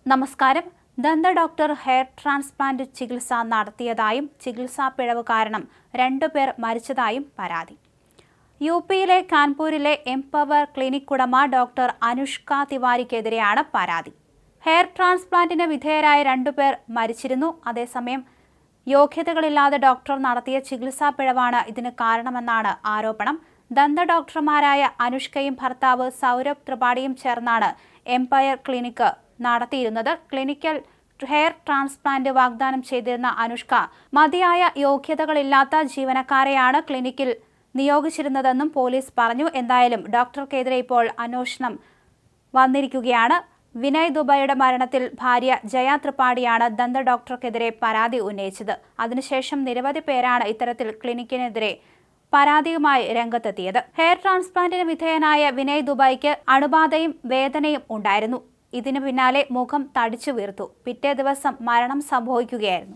നമസ്കാരം. ദന്ത doctor hair transplant ചികിത്സ നടത്തിയതായും ചികിത്സാ പിഴവ് കാരണം 2 പേർ മരിച്ചതായും പരാതി. യുപിയിലെ കാൺപൂരിലെ എംപവർ ക്ലിനിക് ഉടമ ഡോക്ടർ അനുഷ്ക തിവാരിക്കെതിരെയാണ് പരാതി. ഹെയർ ട്രാൻസ്പ്ലാന്റിന് വിധേയരായ 2 പേർ മരിച്ചിരുന്നു. അതേസമയം യോഗ്യതകളില്ലാതെ ഡോക്ടർ നടത്തിയ ചികിത്സാ പിഴവാണ് ഇതിന് കാരണമെന്നാണ് ആരോപണം. ദന്ത ഡോക്ടർമാരായ അനുഷ്കയും ഭർത്താവ് സൗരഭ് ത്രിപാഠിയും ചേർന്നാണ് എംപയർ ക്ലിനിക് നടത്തിയിരുന്നത്. ക്ലിനിക്കൽ ഹെയർ ട്രാൻസ്പ്ലാന്റ് വാഗ്ദാനം ചെയ്തിരുന്ന അനുഷ്ക മതിയായ യോഗ്യതകളില്ലാത്ത ജീവനക്കാരെയാണ് ക്ലിനിക്കിൽ നിയോഗിച്ചിരുന്നതെന്നും പോലീസ് പറഞ്ഞു. എന്തായാലും ഡോക്ടർക്കെതിരെ ഇപ്പോൾ അന്വേഷണം വന്നിരിക്കുകയാണ്. വിനയ് ദുബൈയുടെ മരണത്തിൽ ഭാര്യ ജയ ത്രിപാഠിയാണ് ദന്ത ഡോക്ടർക്കെതിരെ പരാതി ഉന്നയിച്ചത്. അതിനുശേഷം നിരവധി പേരാണ് ഇത്തരത്തിൽ ക്ലിനിക്കിനെതിരെ പരാതിയുമായി രംഗത്തെത്തിയത്. ഹെയർ ട്രാൻസ്പ്ലാന്റിന് വിധേയനായ വിനയ് ദുബൈക്ക് അണുബാധയും വേദനയും ഉണ്ടായിരുന്നു. ഇതിനു പിന്നാലെ മുഖം തടിച്ചു വീർത്തു. പിറ്റേ ദിവസം മരണം സംഭവിക്കുകയായിരുന്നു.